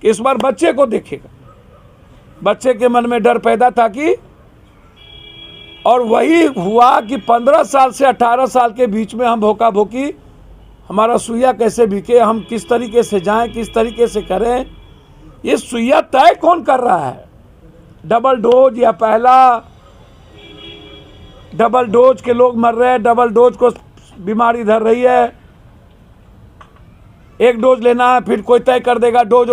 कि इस बार बच्चे को देखेगा, बच्चे के मन में डर पैदा था कि, और वही हुआ कि 15 साल से 18 साल के बीच में हम भोका भोकी, हमारा सुइया कैसे बिके, हम किस तरीके से जाएं, किस तरीके से करें, ये सुइया तय कौन कर रहा है? डबल डोज या पहला? डबल डोज के लोग मर रहे हैं, डबल डोज को बीमारी धर रही है। एक डोज लेना है, फिर कोई तय कर देगा दो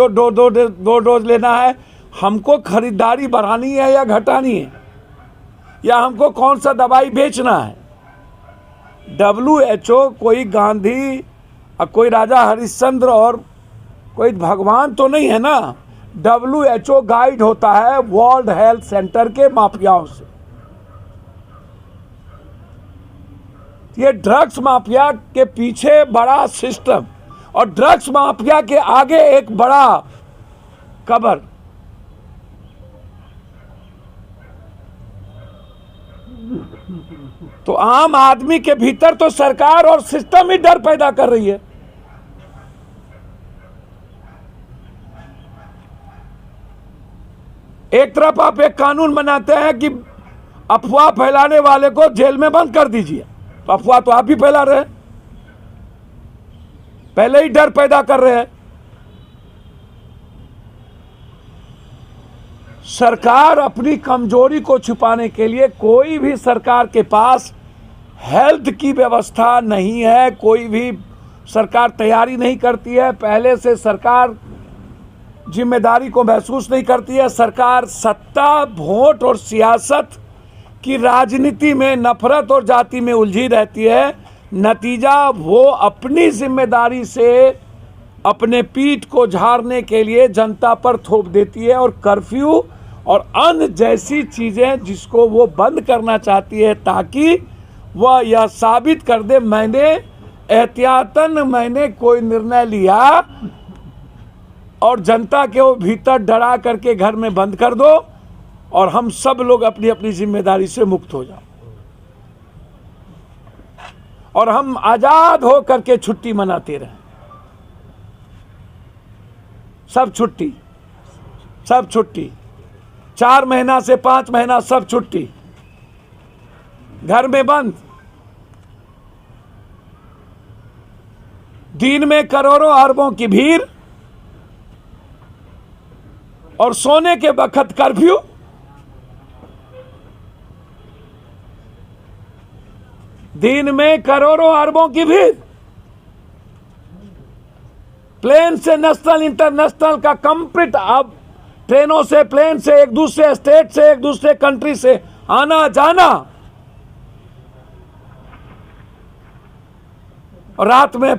डोज लेना है। हमको खरीदारी बढ़ानी है या घटानी है, या हमको कौन सा दवाई बेचना है? WHO कोई गांधी और कोई राजा हरिश्चंद्र और कोई भगवान तो नहीं है ना। WHO गाइड होता है वर्ल्ड हेल्थ सेंटर के माफियाओं से। ये ड्रग्स माफिया के पीछे बड़ा सिस्टम, और ड्रग्स माफिया के आगे एक बड़ा कबर। तो आम आदमी के भीतर तो सरकार और सिस्टम ही डर पैदा कर रही है। एक तरफ आप एक कानून बनाते हैं कि अफवाह फैलाने वाले को जेल में बंद कर दीजिए, तो अफवाह तो आप ही फैला रहे हैं, पहले ही डर पैदा कर रहे हैं। सरकार अपनी कमजोरी को छुपाने के लिए, कोई भी सरकार के पास हेल्थ की व्यवस्था नहीं है, कोई भी सरकार तैयारी नहीं करती है, पहले से सरकार जिम्मेदारी को महसूस नहीं करती है। सरकार सत्ता, वोट और सियासत की राजनीति में, नफरत और जाति में उलझी रहती है। नतीजा वो अपनी जिम्मेदारी से अपने पीठ को झाड़ने के लिए जनता पर थोप देती है, और कर्फ्यू और अन्य जैसी चीजें जिसको वो बंद करना चाहती है, ताकि वह यह साबित कर दे मैंने कोई निर्णय लिया, और जनता के वो भीतर डरा करके घर में बंद कर दो, और हम सब लोग अपनी अपनी जिम्मेदारी से मुक्त हो जाओ, और हम आजाद हो करके छुट्टी मनाते रहे। सब छुट्टी, सब छुट्टी, 4 महीना से 5 महीना सब छुट्टी, घर में बंद। दिन में करोड़ों अरबों की भीड़, और सोने के वक्त कर्फ्यू। दिन में करोड़ों अरबों की भीड़, प्लेन से नेशनल इंटरनेशनल का कंप्लीट, अब ट्रेनों से, प्लेन से, एक दूसरे स्टेट से, एक दूसरे कंट्री से आना जाना, और रात में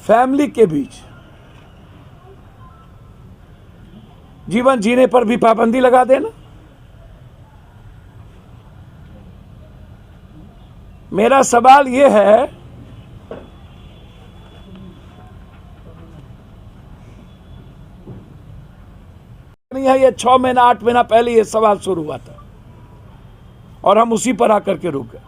फैमिली के बीच जीवन जीने पर भी पाबंदी लगा देना। मेरा सवाल यह है, नहीं है, ये 6 महीना 8 महीना पहले ये सवाल शुरू हुआ था, और हम उसी पर आकर के रुक गए।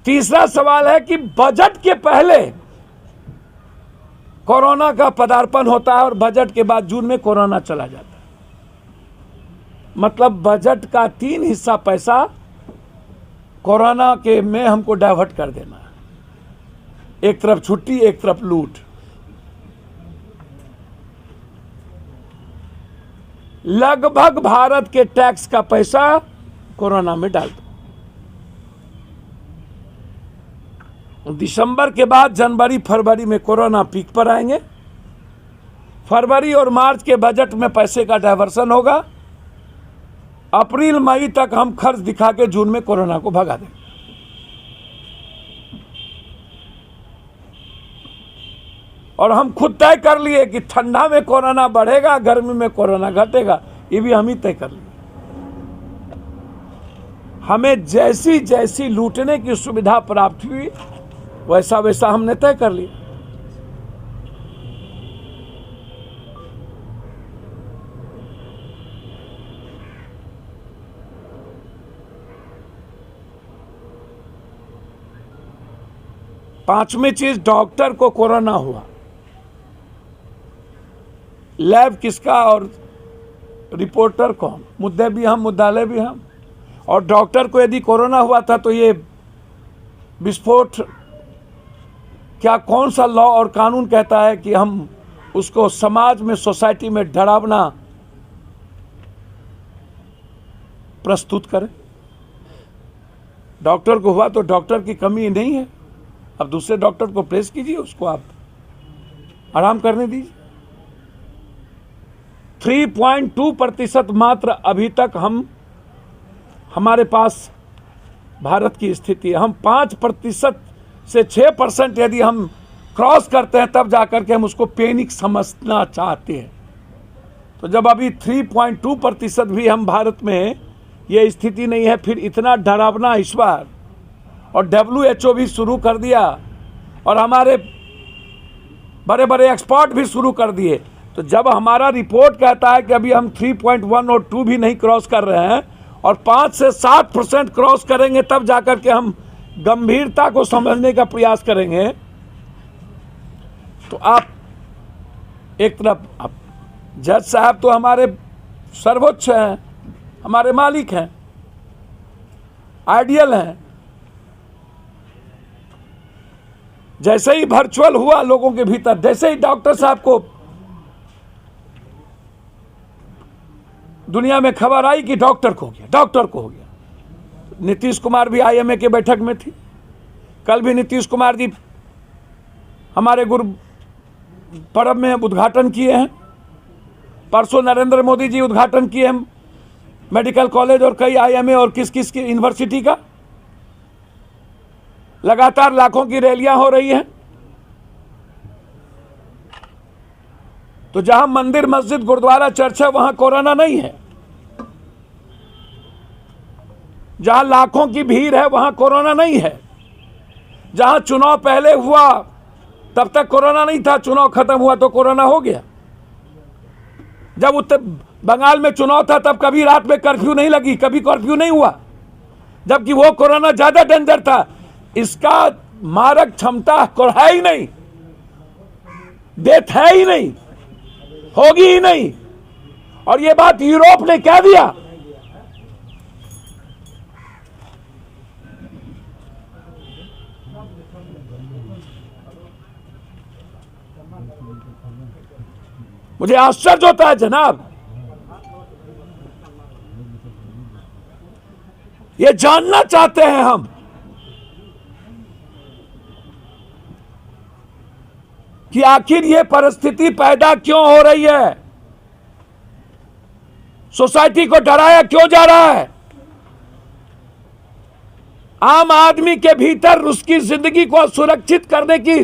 तीसरा सवाल है कि बजट के पहले कोरोना का पदार्पण होता है, और बजट के बाद जून में कोरोना चला जाता है। मतलब बजट का 3 हिस्सा पैसा कोरोना के में हमको डाइवर्ट कर देना है। एक तरफ छुट्टी, एक तरफ लूट। लगभग भारत के टैक्स का पैसा कोरोना में डाल दो। दिसंबर के बाद जनवरी फरवरी में कोरोना पीक पर आएंगे। फरवरी और मार्च के बजट में पैसे का डायवर्सन होगा। अप्रैल मई तक हम खर्च दिखा के जून में कोरोना को भगा देंगे। और हम खुद तय कर लिए कि ठंडा में कोरोना बढ़ेगा, गर्मी में कोरोना घटेगा, ये भी हम ही तय कर लिए। हमें जैसी जैसी लूटने की सुविधा प्राप्त हुई, वैसा वैसा हमने तय कर लिया। पांचवी चीज, डॉक्टर को कोरोना हुआ, लैब किसका और रिपोर्टर कौन? मुद्दे भी हम, मुद्दाले भी हम। और डॉक्टर को यदि कोरोना हुआ था तो ये विस्फोट, क्या कौन सा लॉ और कानून कहता है कि हम उसको समाज में, सोसाइटी में डरावना प्रस्तुत करें? डॉक्टर को हुआ तो डॉक्टर की कमी नहीं है, अब दूसरे डॉक्टर को प्रेस कीजिए, उसको आप आराम करने दीजिए। 3.2% मात्र अभी तक हमारे पास भारत की स्थिति है। हम 5% से 6% यदि हम क्रॉस करते हैं तब जाकर के हम उसको पैनिक समझना चाहते हैं। तो जब अभी 3.2% भी हम भारत में ये स्थिति नहीं है, फिर इतना डरावना इस बार, और WHO भी शुरू कर दिया और हमारे बड़े बड़े एक्सपर्ट भी शुरू कर दिए। तो जब हमारा रिपोर्ट कहता है कि अभी हम 3.1 और 2 भी नहीं क्रॉस कर रहे हैं और 5 से 7% क्रॉस करेंगे तब जाकर के हम गंभीरता को समझने का प्रयास करेंगे, तो आप एक तरफ, आप जज साहब तो हमारे सर्वोच्च हैं, हमारे मालिक हैं, आइडियल हैं। जैसे ही वर्चुअल हुआ लोगों के भीतर, जैसे ही डॉक्टर साहब को दुनिया में खबर आई कि डॉक्टर को हो गया, डॉक्टर को हो गया। नीतीश कुमार भी IMA के बैठक में थी, कल भी नीतीश कुमार जी हमारे गुरु पर्व में उद्घाटन किए हैं, परसों नरेंद्र मोदी जी उद्घाटन किए हैं मेडिकल कॉलेज और कई IMA और किस किस की यूनिवर्सिटी का। लगातार लाखों की रैलियां हो रही हैं। तो जहां मंदिर, मस्जिद, गुरुद्वारा, चर्च है वहां कोरोना नहीं है। जहां लाखों की भीड़ है वहां कोरोना नहीं है। जहां चुनाव पहले हुआ तब तक कोरोना नहीं था, चुनाव खत्म हुआ तो कोरोना हो गया। जब उत्तर बंगाल में चुनाव था तब कभी रात में कर्फ्यू नहीं लगी, कभी कर्फ्यू नहीं हुआ, जबकि वो कोरोना ज्यादा डेंजर था। इसका मारक क्षमता है ही नहीं, डेथ है ही नहीं, होगी ही नहीं। और ये बात यूरोप ने कह दिया। मुझे आश्चर्य होता है जनाब, ये जानना चाहते हैं हम कि आखिर ये परिस्थिति पैदा क्यों हो रही है, सोसाइटी को डराया क्यों जा रहा है। आम आदमी के भीतर उसकी जिंदगी को सुरक्षित करने की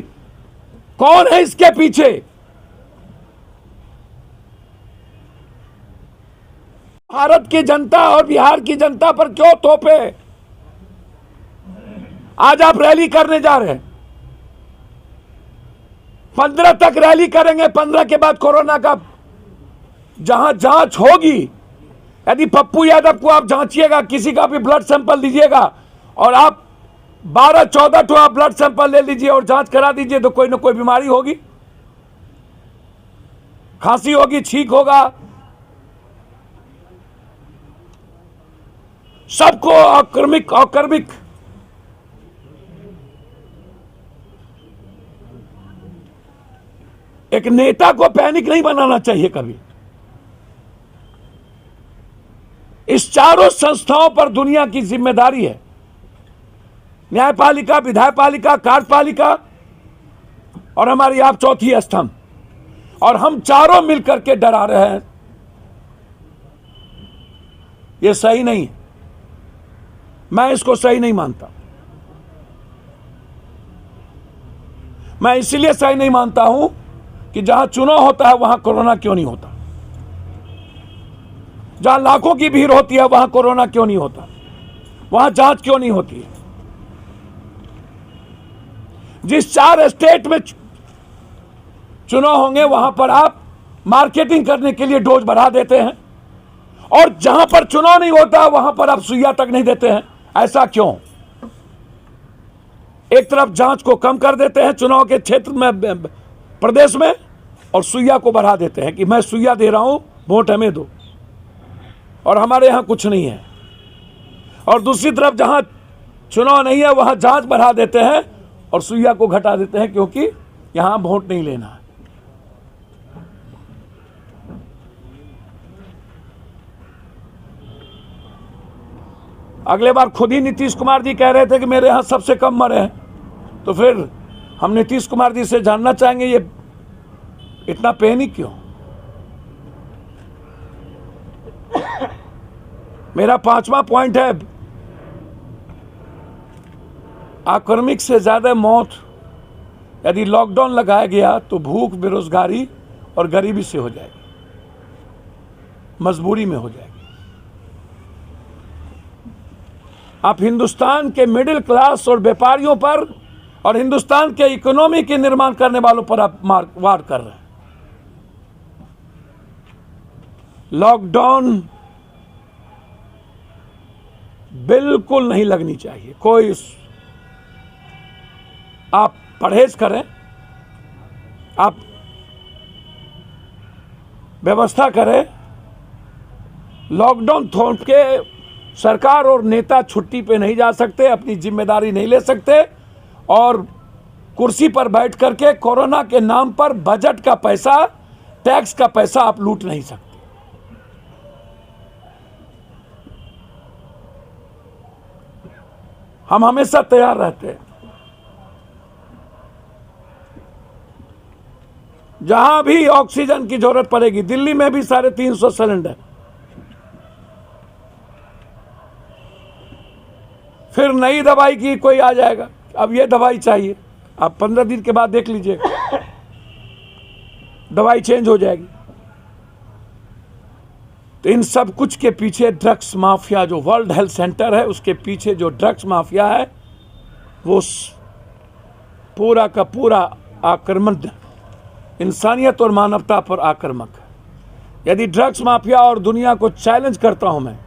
कौन है इसके पीछे? भारत की जनता और बिहार की जनता पर क्यों थोपे? आज आप रैली करने जा रहे हैं, 15 तक रैली करेंगे, 15 के बाद कोरोना का जहां जांच होगी, यदि पप्पू यादव को आप जांचिएगा, किसी का भी ब्लड सैंपल लीजिएगा और आप 12-14 तो आप ब्लड सैंपल ले लीजिए और जांच करा दीजिए, तो कोई ना कोई बीमारी होगी, खांसी होगी, छींक होगा, सबको अकर्मिक एक नेता को पैनिक नहीं बनाना चाहिए कभी। इस चारों संस्थाओं पर दुनिया की जिम्मेदारी है, न्यायपालिका, विधायपालिका, कार्यपालिका और हमारी आप चौथी स्तंभ, और हम चारों मिलकर के डरा रहे हैं। यह सही नहीं है, मैं इसको सही नहीं मानता। मैं इसलिए सही नहीं मानता हूं कि जहां चुनाव होता है वहां कोरोना क्यों नहीं होता, जहां लाखों की भीड़ होती है वहां कोरोना क्यों नहीं होता, वहां जांच क्यों नहीं होती है। जिस 4 स्टेट में चुनाव होंगे वहां पर आप मार्केटिंग करने के लिए डोज बढ़ा देते हैं, और जहां पर चुनाव नहीं होता वहां पर आप सुइया तक नहीं देते हैं। ऐसा क्यों? एक तरफ जांच को कम कर देते हैं चुनाव के क्षेत्र में, प्रदेश में, और सुइया को बढ़ा देते हैं कि मैं सुइया दे रहा हूं, वोट हमें दो, और हमारे यहां कुछ नहीं है। और दूसरी तरफ जहां चुनाव नहीं है वहां जांच बढ़ा देते हैं और सुइया को घटा देते हैं, क्योंकि यहां वोट नहीं लेना है। अगले बार खुद ही नीतीश कुमार जी कह रहे थे कि मेरे यहां सबसे कम मरे हैं, तो फिर हम नीतीश कुमार जी से जानना चाहेंगे ये इतना पैनिक क्यों। मेरा 5वां पॉइंट है, आक्रमण से ज्यादा मौत यदि लॉकडाउन लगाया गया तो भूख, बेरोजगारी और गरीबी से हो जाएगी, मजबूरी में हो जाएगी। आप हिंदुस्तान के मिडिल क्लास और व्यापारियों पर और हिंदुस्तान के इकोनॉमी के निर्माण करने वालों पर आप वार कर रहे हैं। लॉकडाउन बिल्कुल नहीं लगनी चाहिए। कोई आप परहेज करें, आप व्यवस्था करें। लॉकडाउन थोप के सरकार और नेता छुट्टी पे नहीं जा सकते, अपनी जिम्मेदारी नहीं ले सकते, और कुर्सी पर बैठ करके कोरोना के नाम पर बजट का पैसा, टैक्स का पैसा आप लूट नहीं सकते। हम हमेशा तैयार रहते हैं। जहां भी ऑक्सीजन की जरूरत पड़ेगी, दिल्ली में भी 350 सिलेंडर, फिर नई दवाई की कोई आ जाएगा, अब ये दवाई चाहिए, आप 15 दिन के बाद देख लीजिएगा दवाई चेंज हो जाएगी। तो इन सब कुछ के पीछे ड्रग्स माफिया, जो वर्ल्ड हेल्थ सेंटर है उसके पीछे जो ड्रग्स माफिया है, वो पूरा का पूरा आक्रमण इंसानियत और मानवता पर आक्रामक है। यदि ड्रग्स माफिया और दुनिया को चैलेंज करता हूं मैं,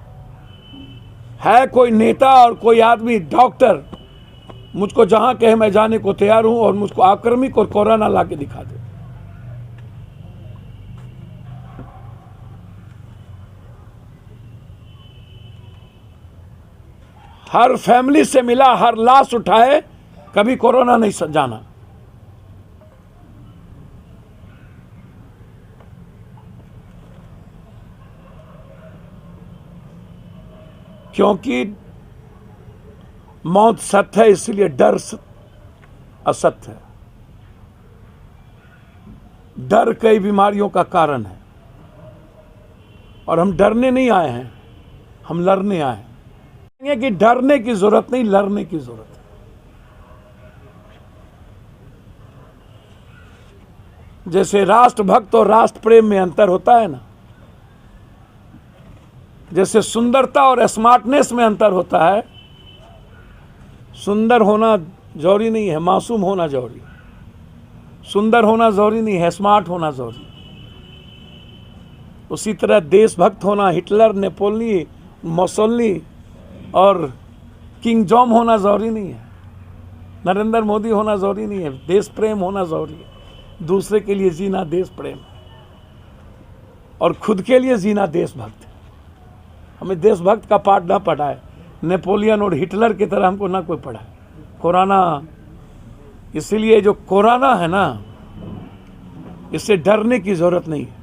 है कोई नेता और कोई आदमी, डॉक्टर, मुझको जहां कहे मैं जाने को तैयार हूं, और मुझको आक्रमिक और कोरोना ला के दिखा दे। हर फैमिली से मिला, हर लाश उठाए, कभी कोरोना नहीं जाना। क्योंकि मौत सत्य है, इसलिए डर असत्य है। डर कई बीमारियों का कारण है, और हम डरने नहीं आए हैं, हम लड़ने आए हैं। कि डरने की जरूरत नहीं, लड़ने की जरूरत है। जैसे राष्ट्रभक्त और राष्ट्र प्रेम में अंतर होता है ना, जैसे सुंदरता और स्मार्टनेस में अंतर होता है। सुंदर होना जरूरी नहीं है, मासूम होना जरूरी है। सुंदर होना जरूरी नहीं है, स्मार्ट होना जरूरी है। उसी तरह देशभक्त होना, हिटलर, नेपोलियन, मुसोलिनी और किंग जॉन होना जरूरी नहीं है। नरेंद्र मोदी होना जरूरी नहीं है। देश प्रेम होना जरूरी है। दूसरे के लिए जीना देश प्रेम है, और खुद के लिए जीना देशभक्त है। हमें देशभक्त का पाठ ना पढ़ाए, नेपोलियन और हिटलर की तरह हमको ना कोई पढ़ाए। कोरोना, इसलिए जो कोरोना है ना, इससे डरने की जरूरत नहीं है,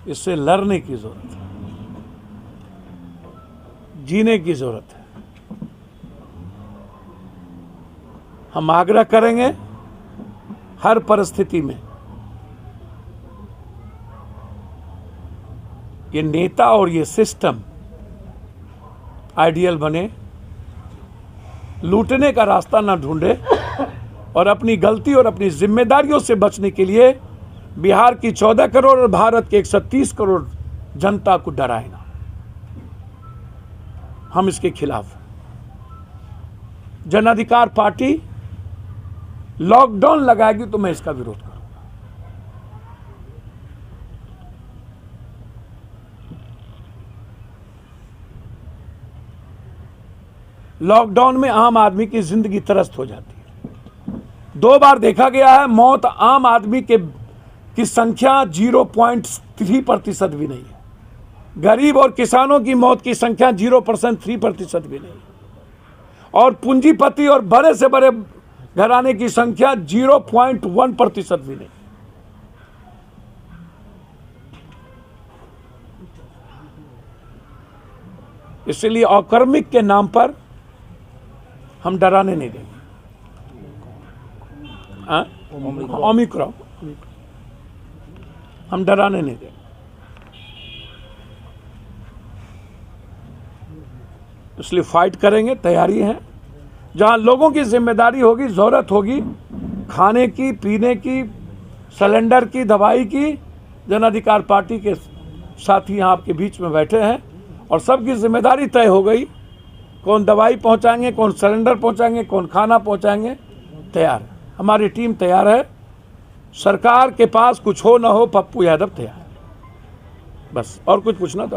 इससे लड़ने की जरूरत है, जीने की जरूरत है। हम आग्रह करेंगे हर परिस्थिति में, ये नेता और ये सिस्टम आइडियल बने, लूटने का रास्ता ना ढूंढे, और अपनी गलती और अपनी जिम्मेदारियों से बचने के लिए बिहार की 14 करोड़ और भारत के 130 करोड़ जनता को डराए ना। हम इसके खिलाफ। जन अधिकार पार्टी लॉकडाउन लगाएगी तो मैं इसका विरोध करूंगा। लॉकडाउन में आम आदमी की जिंदगी त्रस्त हो जाती है। 2 बार देखा गया है मौत आम आदमी की संख्या 0.3% भी नहीं है। गरीब और किसानों की मौत की संख्या 0.3% भी नहीं है। और पूंजीपति और बड़े से बड़े घराने की संख्या 0.1% भी नहीं। इसलिए अकर्मिक के नाम पर हम डराने नहीं देंगे। ओमिक्रॉन हम डराने नहीं देंगे। इसलिए फाइट करेंगे, तैयारी है। जहां लोगों की जिम्मेदारी होगी, जरूरत होगी खाने की, पीने की, सिलेंडर की, दवाई की, जन अधिकार पार्टी के साथी यहाँ आपके बीच में बैठे हैं और सबकी जिम्मेदारी तय हो गई। कौन दवाई पहुंचाएंगे, कौन सिलेंडर पहुंचाएंगे, कौन खाना पहुंचाएंगे, तैयार है। हमारी टीम तैयार है। सरकार के पास कुछ हो ना हो, पप्पू यादव तैयार है। बस और कुछ पूछना था?